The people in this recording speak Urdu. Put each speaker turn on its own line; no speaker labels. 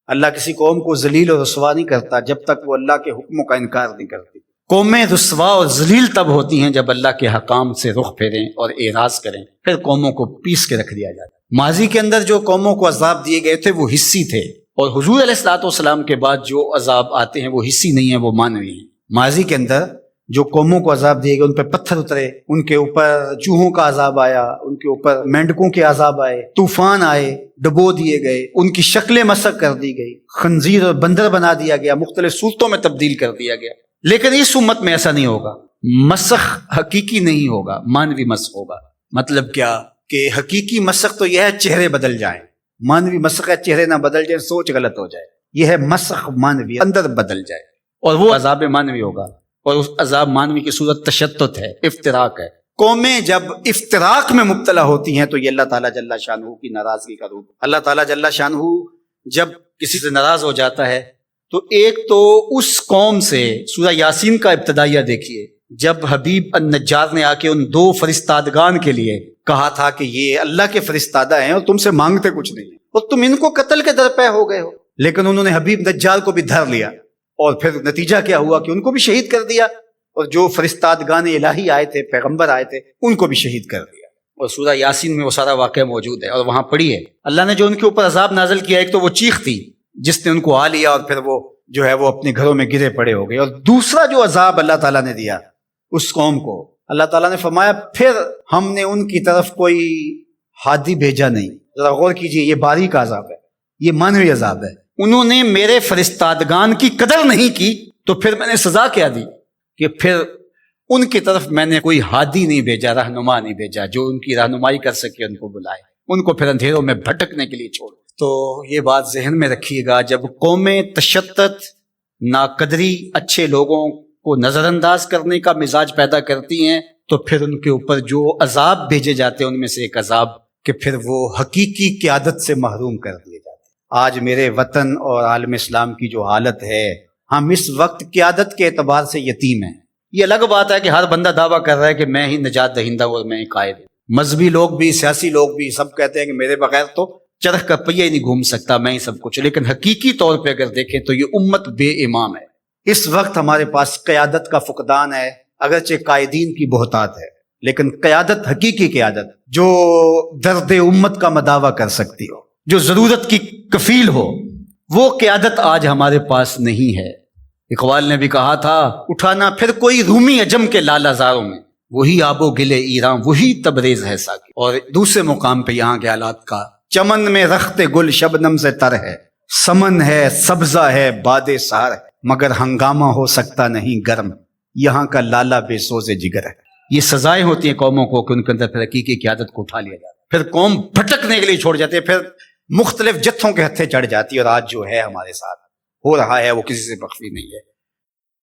اللہ کسی قوم کو ذلیل اور رسوا نہیں کرتا جب تک وہ اللہ کے حکموں کا انکار نہیں کرتی۔ قومیں رسوا اور ذلیل تب ہوتی ہیں جب اللہ کے حکام سے رخ پھیریں اور اعراض کریں، پھر قوموں کو پیس کے رکھ دیا جاتا ہے۔ ماضی کے اندر جو قوموں کو عذاب دیے گئے تھے وہ حصی تھے، اور حضور علیہ الصلوۃ والسلام کے بعد جو عذاب آتے ہیں وہ حصی نہیں ہیں، وہ معنوی ہیں۔ ماضی کے اندر جو قوموں کو عذاب دیے گئے، ان پہ پتھر اترے، ان کے اوپر چوہوں کا عذاب آیا، ان کے اوپر مینڈکوں کے عذاب آئے، طوفان آئے، ڈبو دیے گئے، ان کی شکلیں مسخ کر دی گئی، خنزیر اور بندر بنا دیا گیا، مختلف صورتوں میں تبدیل کر دیا گیا۔ لیکن اس امت میں ایسا نہیں ہوگا، مسخ حقیقی نہیں ہوگا، مانوی مسخ ہوگا۔ مطلب کیا کہ حقیقی مسخ تو یہ ہے چہرے بدل جائیں، مانوی مسخ ہے چہرے نہ بدل جائیں، سوچ غلط ہو جائے، یہ ہے مسخ مانوی، اندر بدل جائے، اور وہ عذاب مانوی ہوگا۔ اور اس عذاب مانوی کی صورت تشتت ہے، افتراق ہے۔ قومیں جب افتراق میں مبتلا ہوتی ہیں تو یہ اللہ تعالیٰ جل شانہ کی ناراضگی کا روپ۔ اللہ تعالیٰ جل شانہ جب کسی سے ناراض ہو جاتا ہے تو ایک تو اس قوم سے، سورہ یاسین کا ابتدائیہ دیکھیے، جب حبیب النجار نے آ کے ان 2 فرستادگان کے لیے کہا تھا کہ یہ اللہ کے فرستادہ ہیں اور تم سے مانگتے کچھ نہیں ہیں اور تم ان کو قتل کے در پہ ہو گئے ہو، لیکن انہوں نے حبیب نجار کو بھی دھر لیا، اور پھر نتیجہ کیا ہوا کہ ان کو بھی شہید کر دیا، اور جو فرستادگان الہی آئے تھے، پیغمبر آئے تھے، ان کو بھی شہید کر دیا۔ اور سورہ یاسین میں وہ سارا واقعہ موجود ہے، اور وہاں پڑھیے اللہ نے جو ان کے اوپر عذاب نازل کیا، ایک تو وہ چیخ تھی جس نے ان کو آ لیا، اور پھر وہ جو ہے وہ اپنے گھروں میں گرے پڑے ہو گئے، اور دوسرا جو عذاب اللہ تعالیٰ نے دیا اس قوم کو، اللہ تعالیٰ نے فرمایا پھر ہم نے ان کی طرف کوئی ہادی بھیجا نہیں۔ ذرا غور کیجئے، یہ باریک عذاب ہے، یہ مانوی عذاب ہے۔ انہوں نے میرے فرستادگان کی قدر نہیں کی تو پھر میں نے سزا کیا دی کہ پھر ان کی طرف میں نے کوئی ہادی نہیں بھیجا، رہنما نہیں بھیجا جو ان کی رہنمائی کر سکے، ان کو بلائے، ان کو پھر اندھیروں میں بھٹکنے کے لیے چھوڑ۔ تو یہ بات ذہن میں رکھیے گا، جب قومیں تشتت، ناقدری، اچھے لوگوں کو نظر انداز کرنے کا مزاج پیدا کرتی ہیں تو پھر ان کے اوپر جو عذاب بھیجے جاتے ہیں ان میں سے ایک عذاب کہ پھر وہ حقیقی قیادت سے محروم کر دیے جاتے ہیں۔ آج میرے وطن اور عالم اسلام کی جو حالت ہے، ہم اس وقت قیادت کے اعتبار سے یتیم ہیں۔ یہ الگ بات ہے کہ ہر بندہ دعویٰ کر رہا ہے کہ میں ہی نجات دہندہ اور میں ہی قائد ہوں۔ مذہبی لوگ بھی، سیاسی لوگ بھی، سب کہتے ہیں کہ میرے بغیر تو چرخ کا پہیہ ہی نہیں گھوم سکتا، میں ہی سب کچھ۔ لیکن حقیقی طور پہ اگر دیکھیں تو یہ امت بے امام ہے۔ اس وقت ہمارے پاس قیادت کا فقدان ہے، اگرچہ قائدین کی بہتات ہے، لیکن قیادت، حقیقی قیادت جو درد امت کا مداوع کر سکتی ہو، جو ضرورت کی کفیل ہو، وہ قیادت آج ہمارے پاس نہیں ہے۔ اقبال نے بھی کہا تھا، اٹھانا پھر کوئی رومی عجم کے لالہ زاروں میں، وہی آب و گلے ایران، وہی تبریز ہے ساقی۔ اور دوسرے مقام پہ یہاں کے حالات کا، چمن میں رخت گل شبنم سے تر ہے، سمن ہے، سبزہ ہے، باد سحر ہے، مگر ہنگامہ ہو سکتا نہیں گرم، یہاں کا لالہ بے سوز جگر ہے۔ یہ سزائیں ہوتی ہیں قوموں کو کہ ان کے اندر پھر حقیقی قیادت کو اٹھا لیا جاتا ہے، پھر قوم بھٹکنے کے لیے چھوڑ جاتے ہیں، پھر مختلف جتھوں کے ہتھے چڑھ جاتی ہے، اور آج جو ہے ہمارے ساتھ ہو رہا ہے وہ کسی سے مخفی نہیں ہے۔